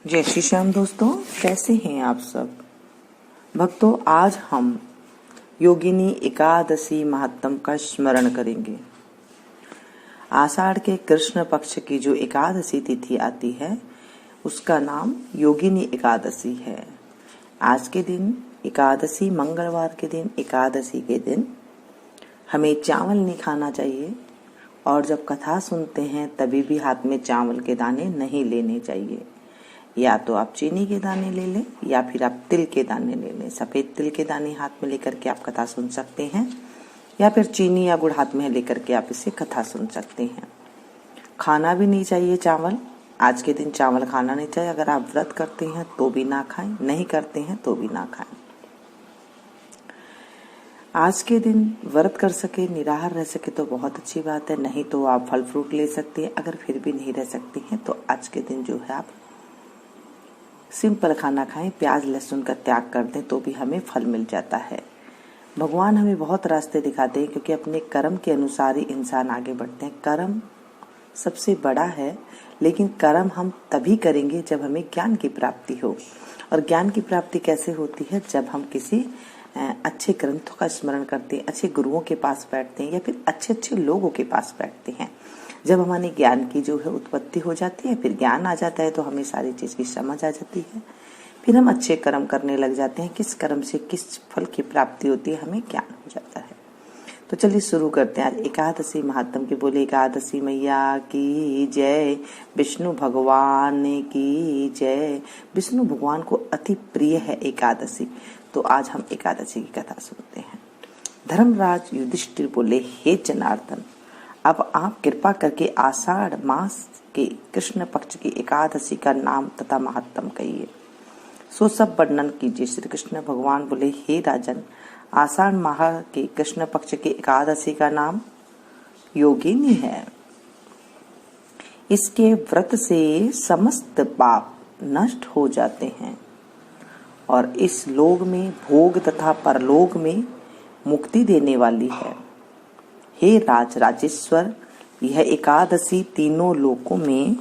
जय श्री श्याम दोस्तों, कैसे हैं आप सब भक्तों। आज हम योगिनी एकादशी महात्म का स्मरण करेंगे। आषाढ़ के कृष्ण पक्ष की जो एकादशी तिथि आती है उसका नाम योगिनी एकादशी है। आज के दिन एकादशी, मंगलवार के दिन एकादशी के दिन हमें चावल नहीं खाना चाहिए और जब कथा सुनते हैं तभी भी हाथ में चावल के दाने नहीं लेने चाहिए। या तो आप चीनी के दाने ले लें या फिर आप तिल के दाने ले लें। सफेद तिल के दाने हाथ में लेकर के आप कथा सुन सकते हैं या फिर चीनी या गुड़ हाथ में लेकर के आप इससे कथा सुन सकते हैं। खाना भी नहीं चाहिए चावल, आज के दिन चावल खाना नहीं चाहिए। अगर आप व्रत करते हैं तो भी ना खाएं, नहीं करते हैं तो भी ना खाएं। आज के दिन व्रत कर सके, निराहार रह सके तो बहुत अच्छी बात है, नहीं तो आप फल फ्रूट ले सकते हैं। अगर फिर भी नहीं रह सकते हैं तो आज के दिन जो है आप सिंपल खाना खाएं, प्याज लहसुन का त्याग कर दें तो भी हमें फल मिल जाता है। भगवान हमें बहुत रास्ते दिखाते हैं क्योंकि अपने कर्म के अनुसार ही इंसान आगे बढ़ते हैं। कर्म सबसे बड़ा है, लेकिन कर्म हम तभी करेंगे जब हमें ज्ञान की प्राप्ति हो। और ज्ञान की प्राप्ति कैसे होती है? जब हम किसी अच्छे ग्रंथों का स्मरण करते हैं, अच्छे गुरुओं के पास बैठते हैं या फिर अच्छे अच्छे लोगों के पास बैठते हैं। जब हमारे ज्ञान की जो है उत्पत्ति हो जाती है, फिर ज्ञान आ जाता है तो हमें सारी चीज की समझ आ जाती है। फिर हम अच्छे कर्म करने लग जाते हैं। किस कर्म से किस फल की प्राप्ति होती है हमें ज्ञान हो जाता है। तो चलिए शुरू करते हैं। आज एकादशी महात्म की बोले। एकादशी मैया की जय, विष्णु भगवान की जय। विष्णु भगवान को अति प्रिय है एकादशी, तो आज हम एकादशी की कथा सुनते हैं। धर्मराज युधिष्ठिर बोले, हे जनार्दन, अब आप कृपा करके आषाढ़ मास के कृष्ण पक्ष की एकादशी का नाम तथा महत्तम कहिए। सो सब वर्णन कीजिए। श्री कृष्ण भगवान बोले, हे राजन, आषाढ़ माह के कृष्ण पक्ष की एकादशी का नाम योगिनी है। इसके व्रत से समस्त पाप नष्ट हो जाते हैं और इस लोक में भोग तथा परलोक में मुक्ति देने वाली है। हे राजेश्वर, यह एकादशी तीनों लोकों में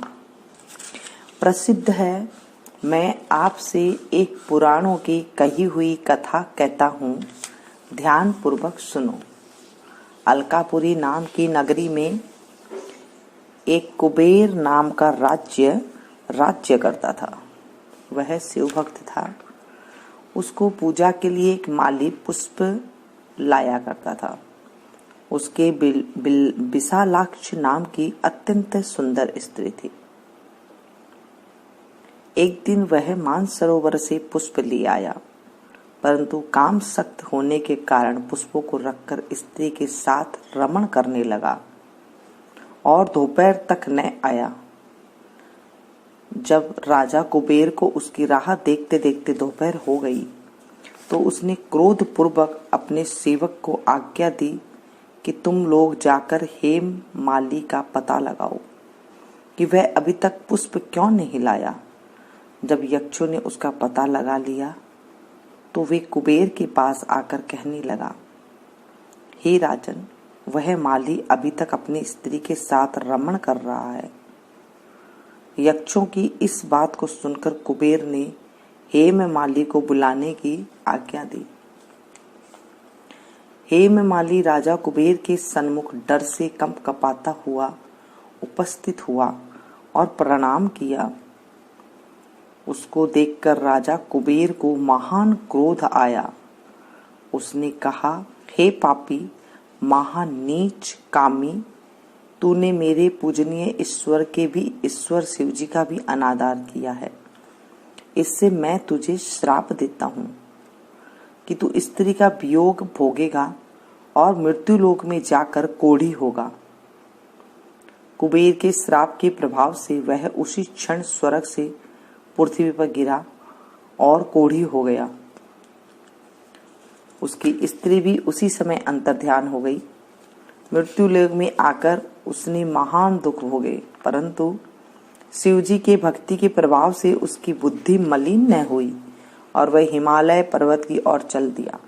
प्रसिद्ध है। मैं आपसे एक पुराणों की कही हुई कथा कहता हूँ, ध्यान पूर्वक सुनो। अलकापुरी नाम की नगरी में एक कुबेर नाम का राज्य करता था। वह शिव भक्त था। उसको पूजा के लिए एक माली पुष्प लाया करता था। उसके विशालाक्ष नाम की अत्यंत सुंदर स्त्री थी। एक दिन वह मानसरोवर से पुष्प ले आया, परंतु काम सख्त होने के कारण पुष्पों को रखकर स्त्री के साथ रमण करने लगा और दोपहर तक न आया। जब राजा कुबेर को उसकी राह देखते देखते दोपहर हो गई तो उसने क्रोध पूर्वक अपने सेवक को आज्ञा दी कि तुम लोग जाकर हेम माली का पता लगाओ कि वह अभी तक पुष्प क्यों नहीं लाया। जब यक्षों ने उसका पता लगा लिया तो वे कुबेर के पास आकर कहने लगा, हे राजन, वह माली अभी तक अपनी स्त्री के साथ रमण कर रहा है। यक्षों की इस बात को सुनकर कुबेर ने हेम माली को बुलाने की आज्ञा दी। हेम माली राजा कुबेर के सन्मुख डर से कंप कपाता हुआ उपस्थित हुआ और प्रणाम किया। उसको देखकर राजा कुबेर को महान क्रोध आया। उसने कहा, हे पापी, महान नीच कामी, तूने मेरे पूजनीय ईश्वर के भी ईश्वर शिव जी का भी अनादर किया है। इससे मैं तुझे श्राप देता हूँ कि तू स्त्री का वियोग भोगेगा और मृत्यु लोक में जाकर कोढ़ी होगा। कुबेर के श्राप के प्रभाव से वह उसी क्षण स्वर्ग से पृथ्वी पर गिरा और कोढ़ी हो गया। उसकी स्त्री भी उसी समय अंतर्ध्यान हो गई। मृत्यु लोक में आकर उसने महान दुख भोगे, परंतु शिवजी के भक्ति के प्रभाव से उसकी बुद्धि मलिन न हुई और वह हिमालय पर्वत की ओर चल दिया।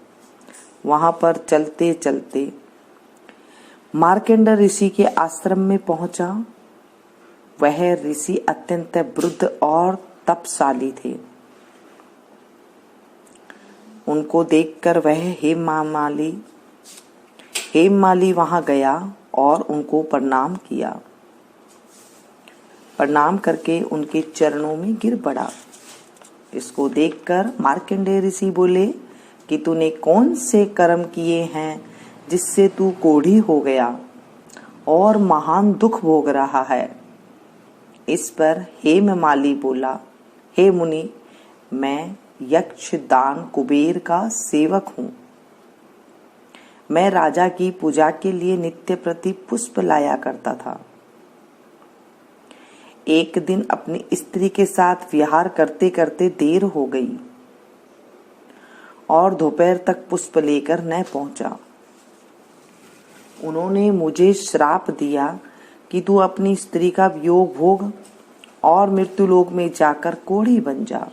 वहां पर चलते चलते मार्कंड ऋषि के आश्रम में पहुंचा। वह ऋषि अत्यंत वृद्ध और तपशाली थे। उनको देखकर वह हेममाली वहां गया और उनको प्रणाम किया। प्रणाम करके उनके चरणों में गिर पड़ा। इसको देखकर मार्कंडेय ऋषि बोले कि तूने कौन से कर्म किए हैं जिससे तू कोढ़ी हो गया और महान दुख भोग रहा है। इस पर हेममाली बोला, हे मुनि, मैं यक्ष दान कुबेर का सेवक हूँ। मैं राजा की पूजा के लिए नित्य प्रति पुष्प लाया करता था। एक दिन अपनी स्त्री के साथ विहार करते करते देर हो गई और दोपहर तक पुष्प लेकर न पहुंचा। उन्होंने मुझे श्राप दिया कि तू अपनी स्त्री का वियोग भोग और मृत्युलोक में जाकर कोढ़ी बन जा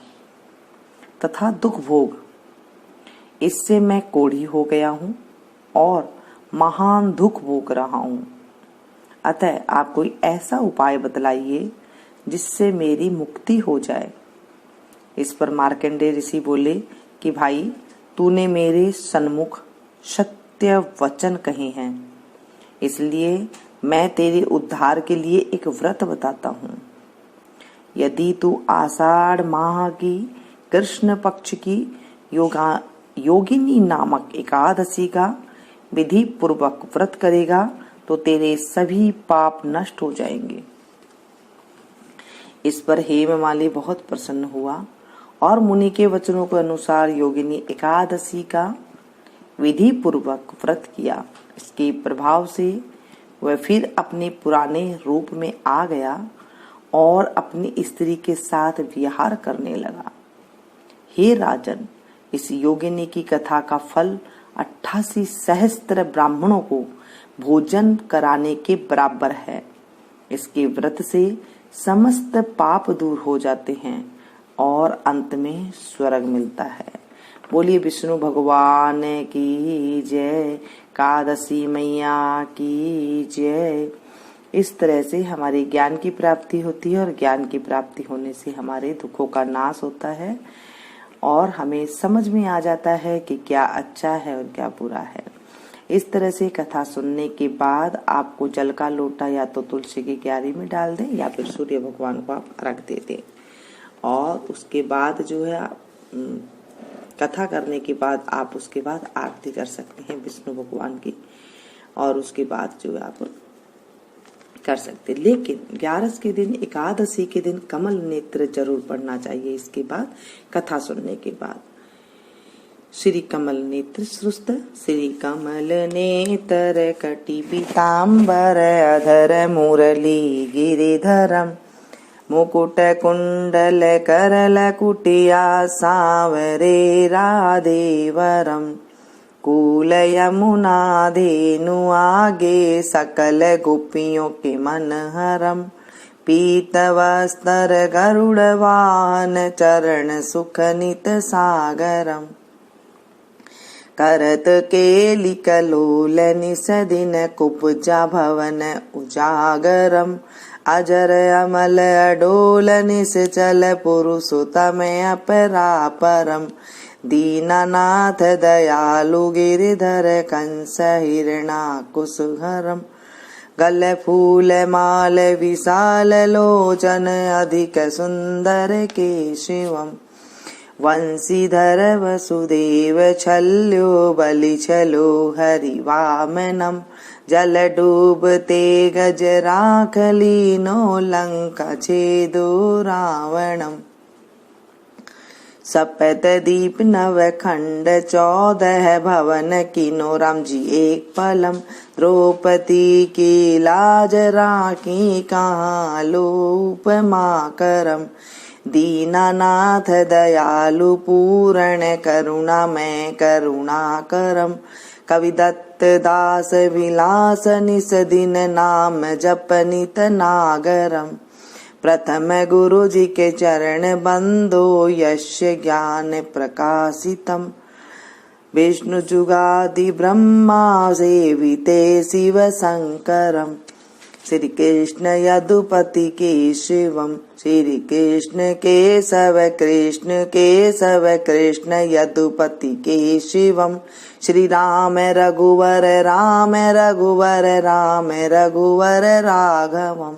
तथा दुख भोग। इससे मैं कोढ़ी हो गया हूँ और महान दुख भोग रहा हूँ। अतः आप कोई ऐसा उपाय बतलाइए जिससे मेरी मुक्ति हो जाए। इस पर मार्कंडेय ऋषि बोले कि भाई, तूने मेरे सन्मुख सत्य वचन कहे हैं, इसलिए मैं तेरे उद्धार के लिए एक व्रत बताता हूँ। यदि तू आषाढ़ माह की कृष्ण पक्ष की योगिनी नामक एकादशी का विधि पूर्वक व्रत करेगा तो तेरे सभी पाप नष्ट हो जाएंगे। इस पर हेममाली बहुत प्रसन्न हुआ और मुनि के वचनों के अनुसार योगिनी एकादशी का विधि पूर्वक व्रत किया। इसके प्रभाव से वह फिर अपने पुराने रूप में आ गया और अपनी स्त्री के साथ विहार करने लगा। हे राजन, इस योगिनी की कथा का फल 88 सहस्त्र ब्राह्मणों को भोजन कराने के बराबर है। इसके व्रत से समस्त पाप दूर हो जाते हैं और अंत में स्वर्ग मिलता है। बोलिए विष्णु भगवान की जय, एकादशी मैया की जय। इस तरह से हमारी ज्ञान की प्राप्ति होती है और ज्ञान की प्राप्ति होने से हमारे दुखों का नाश होता है और हमें समझ में आ जाता है कि क्या अच्छा है और क्या बुरा है। इस तरह से कथा सुनने के बाद आपको जल का लोटा या तो तुलसी की क्यारी में डाल दें या फिर सूर्य भगवान को आप रख दे दें और उसके बाद जो है कथा करने के बाद आप उसके बाद आरती कर सकते हैं विष्णु भगवान की और उसके बाद जो है आप कर सकते हैं। लेकिन 11 के दिन, एकादशी के दिन कमल नेत्र जरूर पढ़ना चाहिए। इसके बाद कथा सुनने के बाद श्री कमल नेत्र श्रुस्त श्री कमल नेत्र कटि पीताम्बर अधर मुरली गिरिधरम मुकुट कुंडल करल कुटिया सांवरे राधेवरम कूल यमुना धेनु आगे सकल गोपियों के मनहरम पीत वस्त्र गरुड़ वाहन चरण सुख नित सागरम करत केलि कलोल निस दिन कुब्जा भवन उजागरम अजर अमल अडोल निस चल पुरुषोत्तम अपरापरम दीनानाथ दयालु गिरिधर कंस हिरणाकुशहरम गल फूल माल विशाल लोचन अधिक सुंदर केशवम वंशीधर वसुदेव छल्यो बलि छलो हरि वामनम जल डूबते गज राख लीनो लंका छेदो रावणम सपत दीप नव खंड 14 भवन कीनो राम जी एक पलम द्रौपदी की लाज राखी कहाँ लोप माँ करम दीनानाथ दयालु पूर्ण करुणा मैं करुणा करम कवि दत्त दास विलास निस दिन नाम जप नित नागरम प्रथम गुरु जी के चरण बंदो यश ज्ञान प्रकाशितम विष्णु जुगादि ब्रह्मा सेविते शिव शंकरम श्री कृष्ण यदुपति केशवम, श्री कृष्ण केशव कृष्ण केशव कृष्ण यदुपति केशवम, श्री राम रघुवर राम रघुवर राम रघुवर राघवम,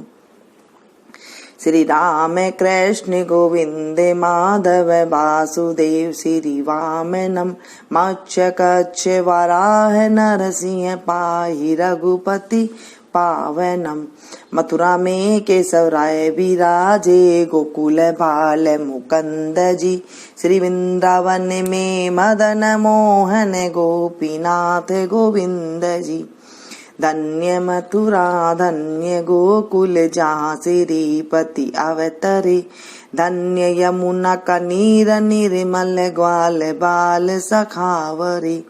श्री राम कृष्ण गोविंद माधव वासुदेव, श्री वामनम मत्स्य कच्छ वराह नरसिंह पाहि रघुपति पावनम, मथुरा में केशव राय विराजे गोकुल बाल मुकुंद जी, श्री वृंदावन में मदन मोहन गोपीनाथ गोविंद जी, धन्य मथुरा धन्य गोकुल जहाँ श्रीपति अवतरे, धन्य यमुना का नीर निर्मल ग्वाल बाल सखावरे,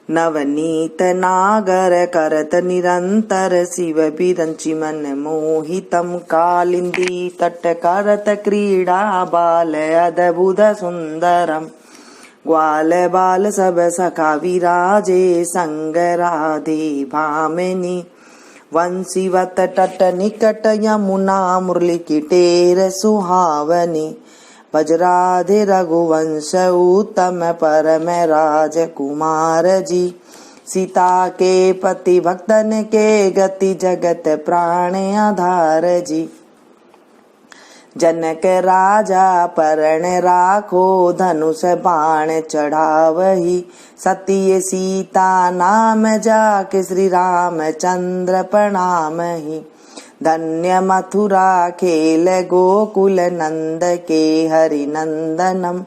नवनीत नागर करत निरंतर शिव बिरंचि मन मोहितम, कालिंदी तट करत क्रीड़ा बाल अद्भुत सुंदरम, ग्वाल बाल सब सखा विराजे संग राधे भामिनी, वंशीवत तट निकट यमुना मुरली की टेर सुहावनी, वज्राधे रघुवंश उत्तम परम राजकुमार जी, सीता के पति भक्तन के गति जगत प्राण आधार जी, जनक राजा परण राखो धनुष बाण चढ़ावही, सती सीता नाम जाके श्री राम चंद्र प्रणामहि, धन्य मथुरा खेल गोकुल नंद के हरि नंदनम,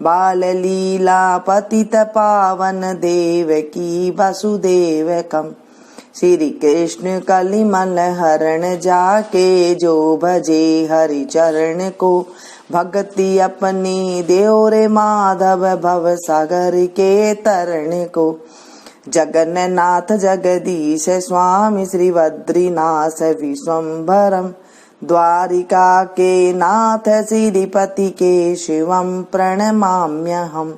बाल लीला पतित पावन देव की वसुदेवकम, श्री कृष्ण कलिमल हरण जाके जो भजे हरि चरण को, भक्ति अपनी देव रे माधव भव सागर के तरण को, जगन्नाथ जगदीश स्वामी श्री बद्रीनाथ विश्वम्भरम, द्वारिका के नाथ श्रीपति के शिवम प्रणमाम्यहम्,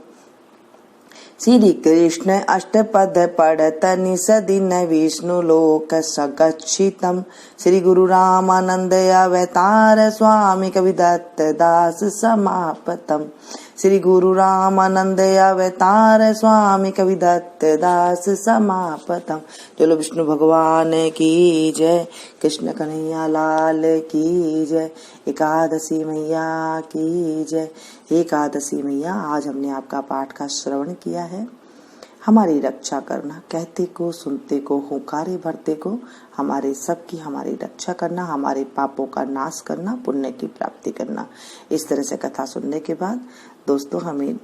श्री कृष्ण अष्टपद पढ़त निस दिन विष्णु लोक सगच्छितम, श्री गुरु रामानंद अवतार स्वामी कविदत्त दास समापतम, श्री गुरु रामानंद अवतार स्वामी कविदत्त दास समापतम। चलो विष्णु भगवान की जय, कृष्ण कन्हैया लाल की जय, एकादशी मैया की जय। एकादशी मैया, आज हमने आपका पाठ का श्रवण किया है। हमारी रक्षा करना, कहते को सुनते को हुंकारे भरते को, हमारे सबकी हमारी रक्षा करना, हमारे पापों का नाश करना, पुण्य की प्राप्ति करना। इस तरह से कथा सुनने के बाद दोस्तों हमें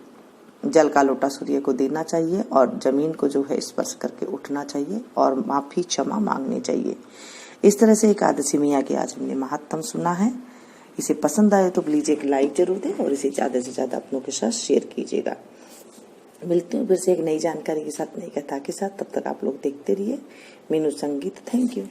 जल का लोटा सूर्य को देना चाहिए और जमीन को जो है स्पर्श करके उठना चाहिए और माफी क्षमा मांगनी चाहिए। इस तरह से एकादशी मैया के आज हमने महात्म सुना है। इसे पसंद आए तो प्लीज एक लाइक जरूर दें और इसे ज्यादा से ज्यादा अपनों के साथ शेयर कीजिएगा। मिलते हैं फिर से एक नई जानकारी के साथ, नई कथा के साथ। तब तक आप लोग देखते रहिए मीनू संगीत। Thank you.